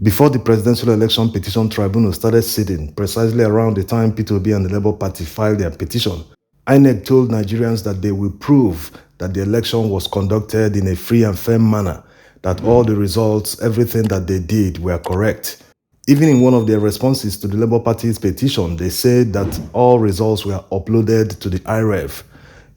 Before the Presidential Election Petition Tribunal started sitting, precisely around the time P2B and the Labour Party filed their petition, INEC told Nigerians that they will prove that the election was conducted in a free and fair manner, that all the results, everything that they did were correct. Even in one of their responses to the Labour Party's petition, they said that all results were uploaded to the IREV.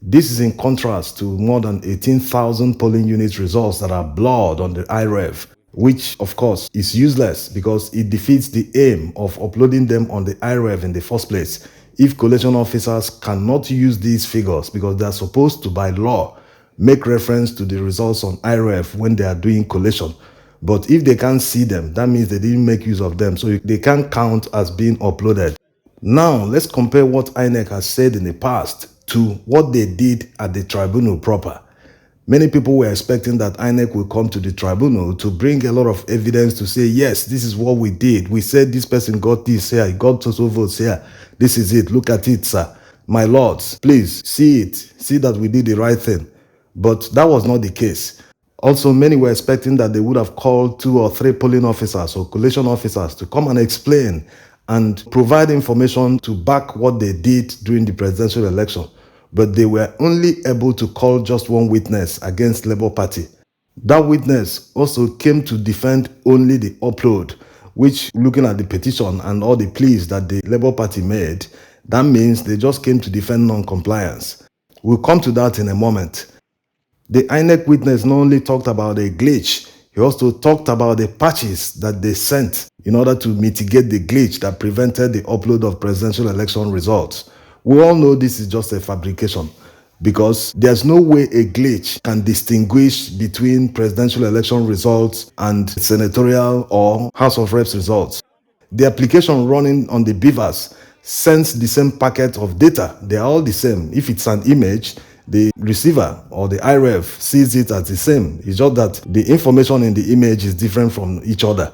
This is in contrast to more than 18,000 polling unit results that are blurred on the IREV, which of course is useless because it defeats the aim of uploading them on the IREV in the first place if collation officers cannot use these figures because they are supposed to, by law, make reference to the results on IREV when they are doing collation. But if they can't see them, that means they didn't make use of them, so they can't count as being uploaded. Now, let's compare what INEC has said in the past to what they did at the tribunal proper. Many people were expecting that INEC will come to the tribunal to bring a lot of evidence to say, yes, this is what we did. We said this person got this here, he got so votes here. This is it. Look at it, sir. My lords, please see it. See that we did the right thing. But that was not the case. Also, many were expecting that they would have called 2 or 3 polling officers or collation officers to come and explain and provide information to back what they did during the presidential election. But they were only able to call just one witness against Labour Party. That witness also came to defend only the upload, which, looking at the petition and all the pleas that the Labour Party made, that means they just came to defend non-compliance. We'll come to that in a moment. The INEC witness not only talked about a glitch, he also talked about the patches that they sent in order to mitigate the glitch that prevented the upload of presidential election results. We all know this is just a fabrication because there's no way a glitch can distinguish between presidential election results and senatorial or House of Reps results. The application running on the Beavers sends the same packet of data. They are all the same. If it's an image, the receiver or the IREV sees it as the same. It's just that the information in the image is different from each other.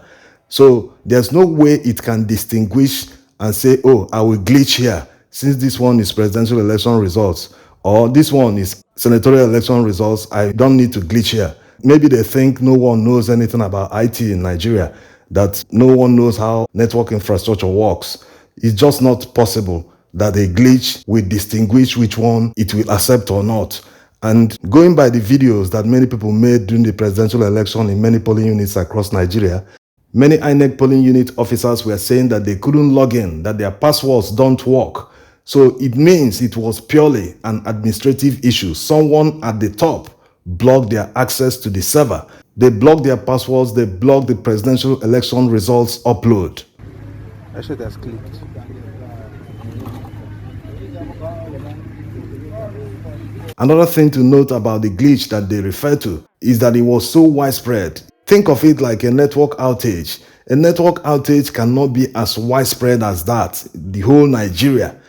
So there's no way it can distinguish and say, oh, I will glitch here since this one is presidential election results or this one is senatorial election results. I don't need to glitch here. Maybe they think no one knows anything about IT in Nigeria, that no one knows how network infrastructure works. It's just not possible that a glitch will distinguish which one it will accept or not. And going by the videos that many people made during the presidential election in many polling units across Nigeria, many INEC polling unit officers were saying that they couldn't log in, that their passwords don't work. So it means it was purely an administrative issue. Someone at the top blocked their access to the server. They blocked their passwords, they blocked the presidential election results upload. Actually, that's clicked. Another thing to note about the glitch that they refer to is that it was so widespread. Think of it like a network outage. A network outage cannot be as widespread as that, the whole Nigeria.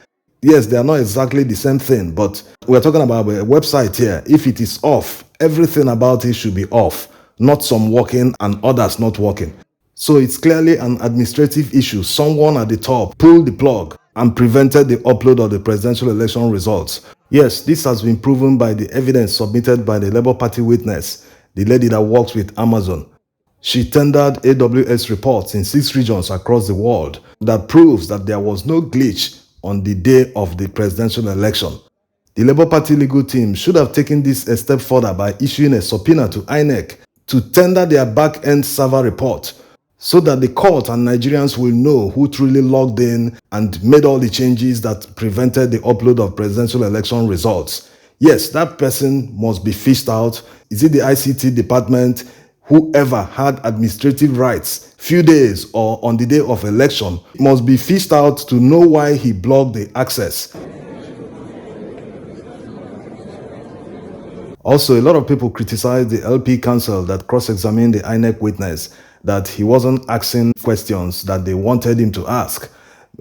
Yes, they are not exactly the same thing, but we're talking about a website here. If it is off, everything about it should be off, not some working and others not working. So it's clearly an administrative issue. Someone at the top pulled the plug and prevented the upload of the presidential election results. Yes, this has been proven by the evidence submitted by the Labour Party witness, the lady that works with Amazon. She tendered AWS reports in 6 regions across the world that proves that there was no glitch on the day of the presidential election. The Labour Party legal team should have taken this a step further by issuing a subpoena to INEC to tender their back-end server report so that the court and Nigerians will know who truly logged in and made all the changes that prevented the upload of presidential election results. Yes, that person must be fished out. Is it the ICT department? Whoever had administrative rights few days or on the day of election must be fished out to know why he blocked the access. Also, a lot of people criticized the LP counsel that cross-examined the INEC witness, that he wasn't asking questions that they wanted him to ask.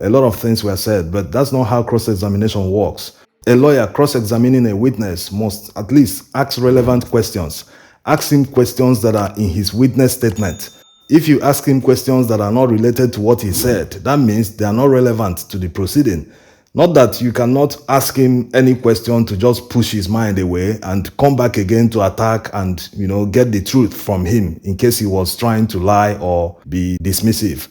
A lot of things were said, but that's not how cross-examination works. A lawyer cross-examining a witness must at least ask relevant questions. Ask him questions that are in his witness statement. If you ask him questions that are not related to what he said, that means they are not relevant to the proceeding. Not that you cannot ask him any question to just push his mind away and come back again to attack and, get the truth from him in case he was trying to lie or be dismissive.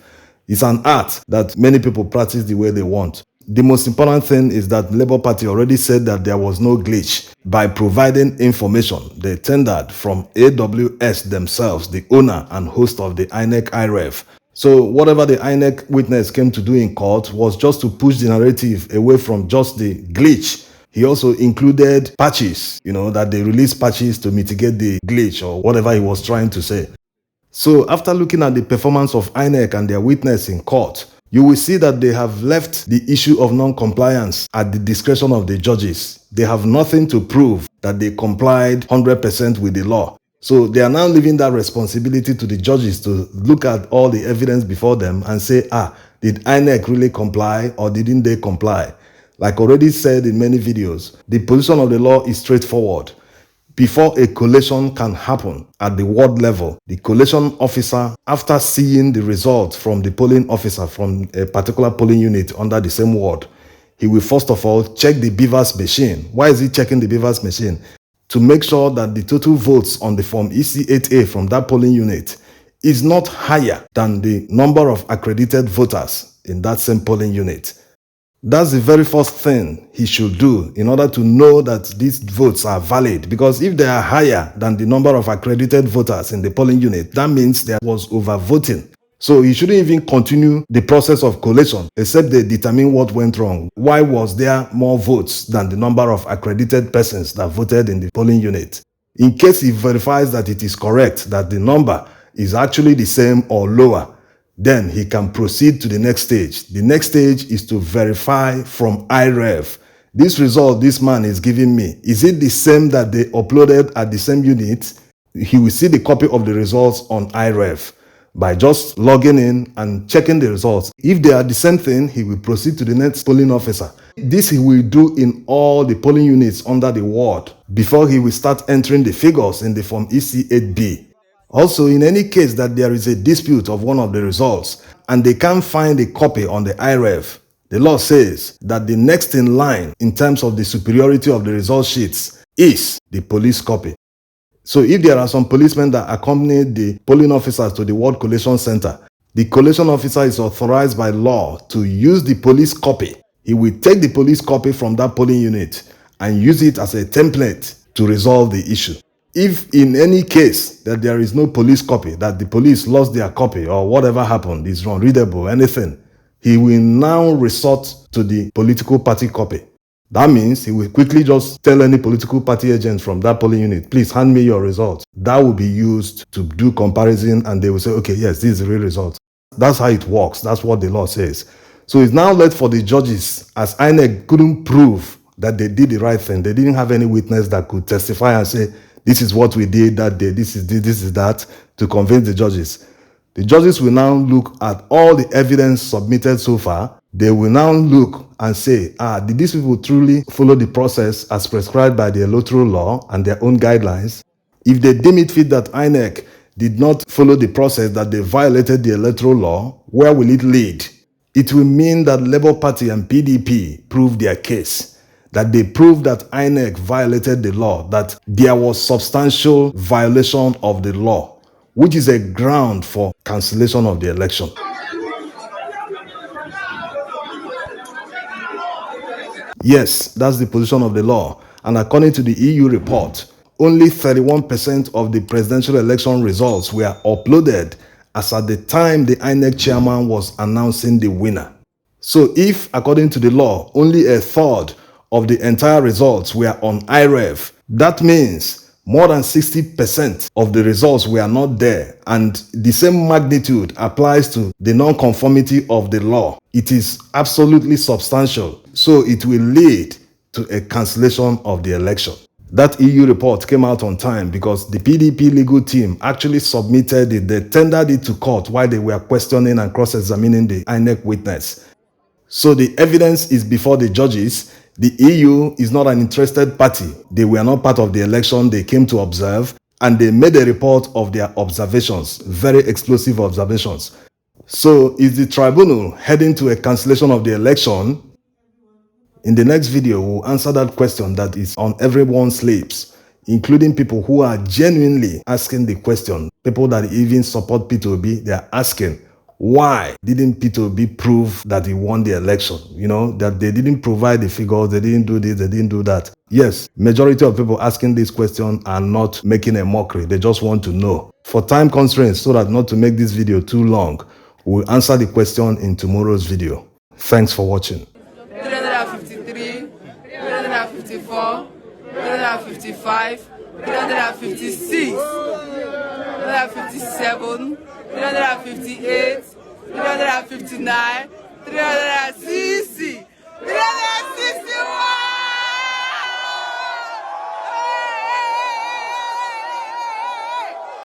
It's an art that many people practice the way they want. The most important thing is that Labour Party already said that there was no glitch by providing information they tendered from AWS themselves, the owner and host of the INEC IREF. So whatever the INEC witness came to do in court was just to push the narrative away from just the glitch. He also included patches, that they released patches to mitigate the glitch or whatever he was trying to say. So after looking at the performance of INEC and their witness in court, you will see that they have left the issue of non-compliance at the discretion of the judges. They have nothing to prove that they complied 100% with the law. So they are now leaving that responsibility to the judges to look at all the evidence before them and say, did INEC really comply or didn't they comply? Like already said in many videos, the position of the law is straightforward. Before a collation can happen at the ward level, the collation officer, after seeing the results from the polling officer from a particular polling unit under the same ward, he will first of all check the Beavers machine. Why is he checking the Beavers machine? To make sure that the total votes on the form EC8A from that polling unit is not higher than the number of accredited voters in that same polling unit. That's the very first thing he should do in order to know that these votes are valid. Because if they are higher than the number of accredited voters in the polling unit, that means there was overvoting. So he shouldn't even continue the process of collation except they determine what went wrong. Why was there more votes than the number of accredited persons that voted in the polling unit? In case he verifies that it is correct, that the number is actually the same or lower, then he can proceed to the next stage. The next stage is to verify from IREF. This result this man is giving me, is it the same that they uploaded at the same unit? He will see the copy of the results on IREF by just logging in and checking the results. If they are the same thing, he will proceed to the next polling officer. This he will do in all the polling units under the ward before he will start entering the figures in the form EC8B. Also, in any case that there is a dispute of one of the results and they can't find a copy on the IREF, the law says that the next in line in terms of the superiority of the result sheets is the police copy. So if there are some policemen that accompany the polling officers to the ward collation center, the collation officer is authorized by law to use the police copy. He will take the police copy from that polling unit and use it as a template to resolve the issue. If in any case that there is no police copy, that the police lost their copy or whatever happened is unreadable, anything, he will now resort to the political party copy. That means he will quickly just tell any political party agent from that polling unit, please hand me your results. That will be used to do comparison and they will say, okay, yes, this is the real result. That's how it works. That's what the law says. So it's now left for the judges, as INEC couldn't prove that they did the right thing. They didn't have any witness that could testify and say, this is what we did that day, this is that, to convince the judges. The judges will now look at all the evidence submitted so far. They will now look and say, did these people truly follow the process as prescribed by the electoral law and their own guidelines? If they deem it fit that INEC did not follow the process, that they violated the electoral law, where will it lead? It will mean that Labour Party and PDP proved their case, that they proved that INEC violated the law, that there was substantial violation of the law, which is a ground for cancellation of the election. Yes, that's the position of the law. And according to the EU report, only 31% of the presidential election results were uploaded as at the time the INEC chairman was announcing the winner. So if, according to the law, only a third of the entire results were on IREF, that means more than 60% of the results were not there, and the same magnitude applies to the non-conformity of the law. It is absolutely substantial, so it will lead to a cancellation of the election. That EU report came out on time because the PDP legal team actually submitted it. They tendered it to court while they were questioning and cross-examining the INEC witness. So the evidence is before the judges. The EU is not an interested party. They were not part of the election. They came to observe and they made a report of their observations, very explosive observations. So is the tribunal heading to a cancellation of the election? In the next video, we'll answer that question that is on everyone's lips, including people who are genuinely asking the question. People that even support P2B, they're asking, why didn't P2B prove that he won the election? You know, that they didn't provide the figures, they didn't do this, they didn't do that. Yes, majority of people asking this question are not making a mockery. They just want to know. For time constraints, so that not to make this video too long, we'll answer the question in tomorrow's video. Thanks for watching. 353, 354, 355, 356, 357, 358, 359, 360.